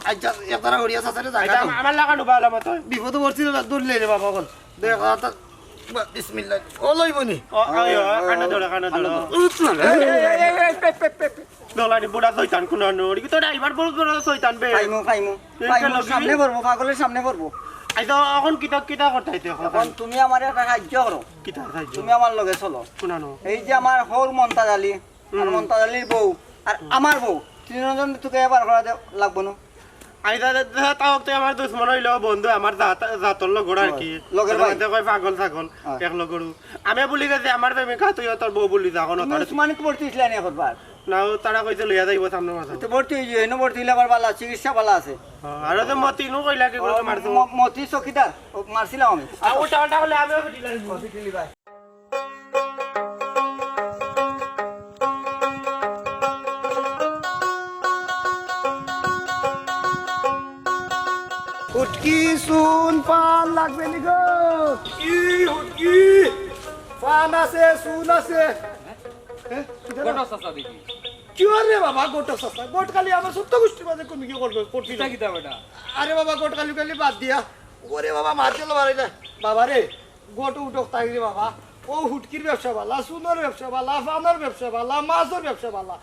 আচ্ছা একতারা হরিয়া চাচারে জায়গা আমার লাগানো ভালো মতো বিপদ পড়ছিল ধরলে রে বাবা বল দেখ বিসমিল্লাহ ও লইব নি ও খানে ধরো দলানি বুড়া শয়তান কোন নড়ি তো ড্রাইভার বড় বড় শয়তান বে পাইমু সামনে করবো পাগলের সামনে করবো আইতো এখন কিতা করতাইতে এখন তুমি আমার একটা সাহায্য করো কিতা সাহায্য তুমি আমার লগে চলো শুনানো এই যে আমার হোল মন্তাজ আলী আর মন্তাজ আলীর বউ আর আমার বউ তিনজন তোকে এবার করা লাগবো না আই তাও তো আমার দুশ্মন হইলো বন্ধু আমার জাতর লগড় আর কি লগের ভাই কয় পাগল ছাগল এক লগড়ু আমি বলি গেছি আমার প্রেমিকা তুই তোর বউ বলি যা এখন তুমি উসমানিত পড়তেছিলেন একবার না তারা কইছে লইয়া যাইব সামনের মাথা তো ভর্তি হয়ে যাই ভর্তি হইলে আবার ভালো চিকিৎসা ভালো আছে আর তো মতিনু কইলা কি করে মারছো মতি চকিদার মারছিলাম আমি ওটা ওটা হলে আমিও দিলাম হুটকি শুন পান লাগবে নি গো কি হুটকি পান আছে শুন আছে গোটা চাচা দেখি কি রে বাবা গোটা সস্তা গোটকালি আমার সত্য গোষ্ঠী মাঝে কোন কি করবে পড়তি কিতা কিতা বেটা আরে বাবা গোটকালি কালি বাদ দিয়া ওরে বাবা মার চলো বাড়াইলা বাবা রে গোট উঠক তাই রে বাবা ও হুটকির ব্যবসা বালা সুনোর ব্যবসা বালা ফানোর ব্যবসা বালা মাছের ব্যবসা বালা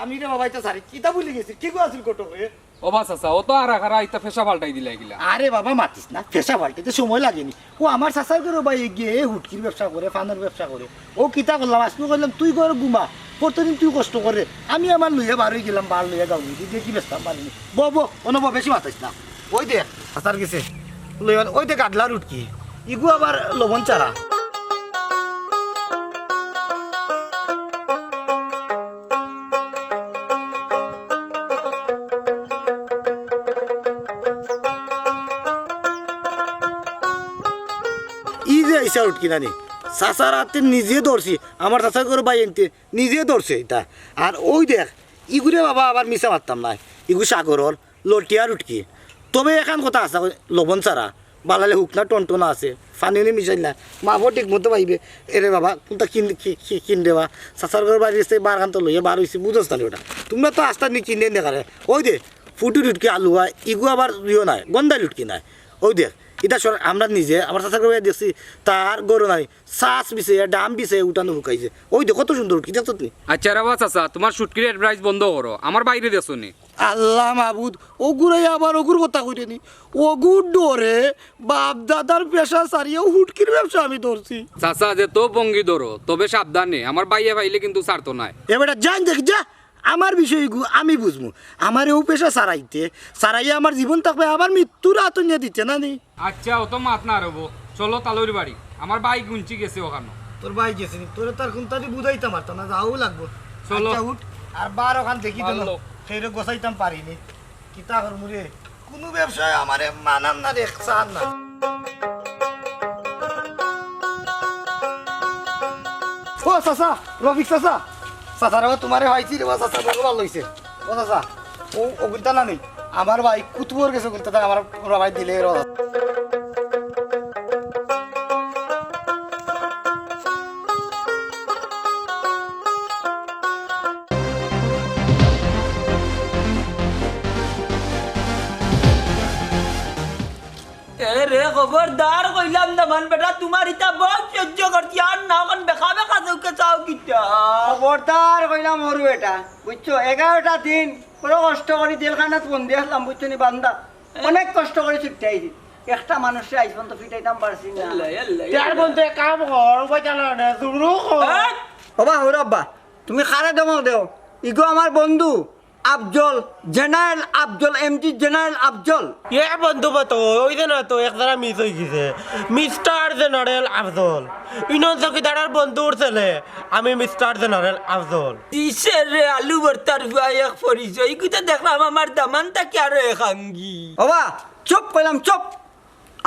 আমি রে বাবা এটা সারি কিতা ভুলে গেছি ঠিক আছে গোটক রে ও বা চাচা ও তো আরা খারা ইতা ফেসা পাল্টাই দিলা এগুলা আরে বাবা মাতিস না পেশা পাল্টাইতে সময় লাগেনি ও আমার চাচাই করে ভাই গিয়ে হুটকির ব্যবসা করে ফানোর ব্যবসা করে ও কিতা করলাম আজকে করলাম তুই কর ঘুমা প্রতিদিন তুই কষ্ট করে আমি আমার লইয়া বার হয়ে গেলাম বার লইয়া গাউনি তুই দেখি ব্যস্তাম পারিনি বো বেশি মাতাইস না ওই দেখ চাচার গেছে লইয়া ওই দেখ গাডলার উটকি ইগু আবার লবণ চারা ইসা উঠকি নানি চাচার হাতে নিজে ধরছি আমার চাচার করে বাই আনতে নিজে ধরছে এটা আর ওই দেখ ইগুরে বাবা আবার মিশা মারতাম না ইগু সাগরর লটিয়ার উঠকি তবে এখান কথা আছে লবণ চারা বালালে হুকনা টনটনা আছে ফানিলে মিশাই না মাফো ঠিক মতো পাইবে এরে বাবা কোনটা কিন দেবা চাচার ঘর বাড়ি এসে বার খান তো লইয়া বার হয়েছে বুঝোস তাহলে ওটা তোমরা তো আস্তা নি কিনে দেখারে ওই দে ফুটি উঠকি আলু হয় ইগু আবার ইয়ে নাই গন্ধাই উঠকি নাই ওই দেখ এটা আমরা নিজে আমার চাচা করে দেখছি তার গরু নাই শ্বাস বিছে ডাম বিছে উঠানো হুকাইছে ওই দেখো কত সুন্দর উঠকি দেখো তুমি আচ্ছা রে বা চাচা তোমার শুটকির অ্যাডভাইস বন্ধ করো আমার বাইরে দেছো নি আল্লাহ মাহবুদ ওগুরাই আবার ওগুর কথা কইতে নি ওগুর ডরে বাপ দাদার পেশা সারিয়েও হুটকির ব্যবসা আমি ধরছি চাচা যে তো ভঙ্গি ধরো তবে সাবধানে আমার বাইয়ে পাইলে কিন্তু ছাড়তো নাই এবারে যান দেখি যা আমার বিষয় আমি বুঝবো আমার ও পেশা সারাইয়া আমার জীবন থাকবে আবার মৃত্যুর আতঙ্কে দিচ্ছে না নি আচ্ছা ও তো মাত না রবো চলো তালুর বাড়ি আমার ভাই গুঞ্চি গেছে ওখানে তোর ভাই গেছে তোর তার কোনটা বুঝাইতাম পারতাম না যাও লাগবো চলো। আচ্ছা, উঠ আর বার ওখান দেখি তো ভালো। সেই গোছাইতাম পারিনি কিতা করমু রে কোনো ব্যবসায় আমারে মানান না রে চান না ও চাচা রফিক চাচা চাচার বাবা তোমারে হয়েছি রে চাচা বড় ভালো হয়েছে ও চাচা ও ওগুলটা না নেই আমার ভাই কুতুবর গেছে ওগুলটা আমার ভাই দিলে রে খবরদার কইলাম না মান বেটা তোমার ইতা বহুত সহ্য করছি আর না কোন বেখা বেখা চৌকে চাও কিটা খবরদার কইলাম মরু এটা বুঝছো 11টা দিন পুরো কষ্ট করে জেলখানাত বন্দি আসলাম বুঝছো নি বান্দা অনেক কষ্ট করে ছুটতে আইছি একটা মানুষে আইসন তো ফিটাইতাম পারছি না তার বলতে কাম কর বইতালা না শুরু কর বাবা হো আব্বা তুমি খারে দমাও দেও ইগো আমার বন্ধু Afzal general Afzal MG general Afzal এ বন্ধু বাতো ওই যে না তো একদারা মিস হয়ে গেছে মিস্টার জেনারেল আফজল ইনন চকিদারের বন্ধুর ছেলে আমি মিস্টার জেনারেল আফজল দিশের রে আলু ভর্তার ভাই এক পরিচয় কিটা দেখলাম আমার দামানটা কি আর খাঙ্গি বাবা চুপ কইলাম চুপ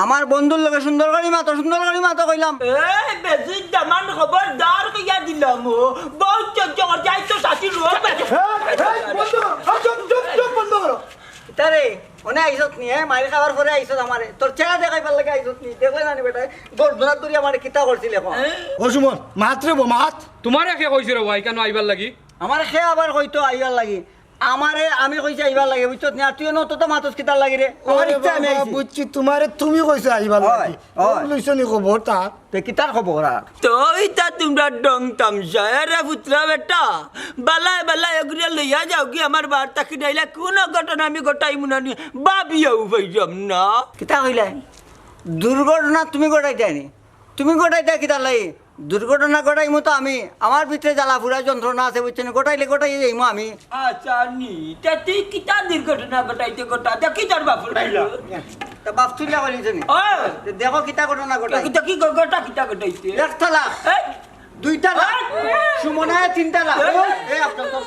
আমার বন্ধুর লগে সুন্দর গাড়ি মাতো কইলাম এই বেশি দামান খবরদার কইয়া দিলাম ও বহুত সহ্য করছি আই তো সাথী লোক তারে ওনে আইসত নি মারি খাবার পরে আইসত আমারে তোর চেহারা দেখাইবার লাগে আইসত নি দেখলে না বেটা গর্দনার দরি আমারে কিতা করছিল এখন ও সুমন মাত রে মাত তোমার একে কইছে রে ভাই কেন আইবার লাগি আমারে সে আবার কইতো আইবার লাগি আমারে আমি কইছি আইবার লাগে বুঝছত না তুই নত তো মাতস কিতার লাগি রে আমার ইচ্ছা আমি আইছি বুঝছি তোমারে তুমি কইছো আইবা লাগি লইছো নি খবর তা তে কিতার খবর আর তো ইতা তোমরা ডং তামসা রে পুত্রা বেটা বালায় বালায় এগুলো লইয়া যাও কি আমার বার তাকি নাইলে কোন ঘটনা আমি গোটাই মুনানি বাবিয়াও পাইলাম না কিতা কইলে দুর্ঘটনা তুমি ঘটাই দেয়নি তুমি ঘটাই দেয় কিতার লাগি দুর্ঘটনা ঘটাই মতো আমি আমার ভিতরে জ্বালা ফুরা যন্ত্রণা আছে বুঝছেন গোটাই যাইমো আমি আচ্ছা নি তা তুই কিতা দুর্ঘটনা ঘটাইতে ঘটা দেখি তোর বাপুর তা বাপ তুইলা কইলি জানি ও দেখো কিতা ঘটনা ঘটাই কিতা কি গটা কিতা ঘটাইতে এক থালা 2 তালাক সুমনে 3 তালাক এই আপনার তো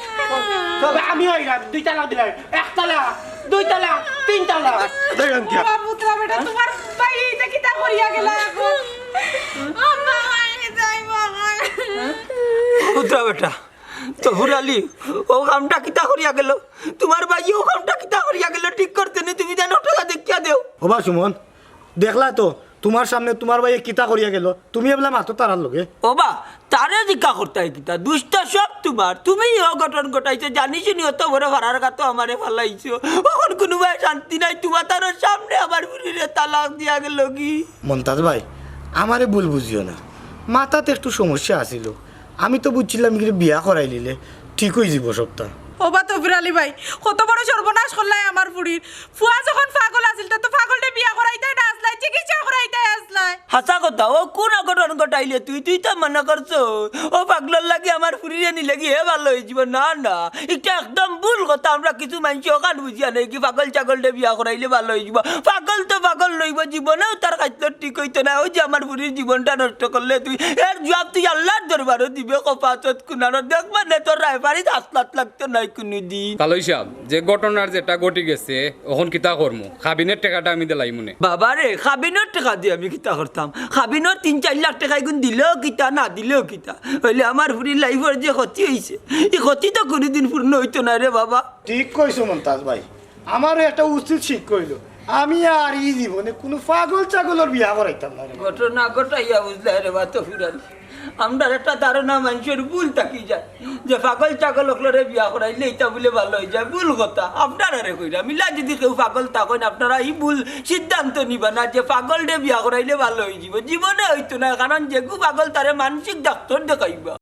তবে আমি হইলাম 2 তালাক দিলাই 1 তালাক 2 তালাক 3 তালাক দেখেন কি পুত্রা বেটা তোমার ভাই এটা কিতা করিয়া গেল এখন আম্মা যাই বাবা পুত্রা বেটা তফুর আলী ও কামটা কিতা করিয়া গেল তোমার ভাই ও কামটা কিতা করিয়া গেল ঠিক করতে নি তুমি জানো টাকা দেখিয়া দেও ওবা সুমন দেখলা তো তোমার সামনে তোমার ভাই কিতা করিয়া গেল তুমি এবলা মাতো তারার লগে ওবা তারে দিকা করতে কিতা দুষ্ট সব তোমার তুমি অঘটন ঘটাইছো জানিস নি অত বড় ভাড়ার কাতো আমারে ফালাইছো এখন কোনো ভাই শান্তি নাই তোমার তার সামনে আমার বুড়িরে তালাক দিয়া গেল কি মন্তাজ ভাই আমারে ভুল বুঝিও না মাথাতে একটু সমস্যা আছিল আমি তো বুঝছিলাম কি বিয়া করাই নিলে ঠিক হয়ে যাব সবটা ওবা তফির আলী ভাই কত বড় সর্বনাশ করলাই আমার ফুড়ির ফুয়া যখন পাগল আছিল তো পাগলটা বিয়া করাইতে না আসলাই চিকিৎসা করাইতে আসলাই হাসা কথা ও কোন অঘটন ঘটাইলে তুই তো মনে করছো ও পাগলার লাগে আমার ফুরিয়ে নিলে কি হে ভালো হয়ে যাব না না এটা একদম ভুল কথা আমরা কিছু মানুষ ওখান বুঝিয়া নেই কি পাগল ছাগলটা বিয়া করাইলে ভালো হয়ে যাব পাগল তো পাগল লইব জীবনেও তার কাছে ঠিক হইতো না ওই যে আমার ফুরির জীবনটা নষ্ট করলে তুই এর জবাব তুই আল্লাহর দরবারও দিবে কপাচত কুনারও দেখবা না তোর রায়বাড়ি হাসলাত লাগতো নাই কোনোদিন তালই সাহেব যে ঘটনার যেটা ঘটে গেছে এখন কিতা করমু খাবিনের টাকাটা আমি দিলাই মনে বাবা রে খাবিনের টাকা দিয়ে আমি কিতা করতাম খাবিনের 3-4 লাখ টাকা গুণ দিলেও কিতা না দিলেও কিতা হইলে আমার ফুরির লাইফের যে ক্ষতি হয়েছে এই ক্ষতি তো কোনোদিন পূর্ণ হইতো না রে বাবা ঠিক কইছো মন্তাজ ভাই আমারও একটা উচিত শিখ কইলো আমি আর এই জীবনে কোনো পাগল ছাগলের বিয়া করাইতাম না ঘটনা ঘটাইয়া বুঝলে রে বা তো ফিরালি আমরা একটা ধারণা মানুষের ভুল থাকি যায় যে পাগল ছাগল হকলরে বিয়া করাইলে এটা বলে ভালো হয়ে যায় ভুল কথা আপনারা রে কইরা মিলা যদি কেউ পাগল থাকেন আপনারা এই ভুল সিদ্ধান্ত নিবা না যে পাগল রে বিয়া করাইলে ভালো হয়ে যাব জীবনে হইতো না কারণ যেগু পাগল তারে মানসিক ডাক্তার দেখাইবা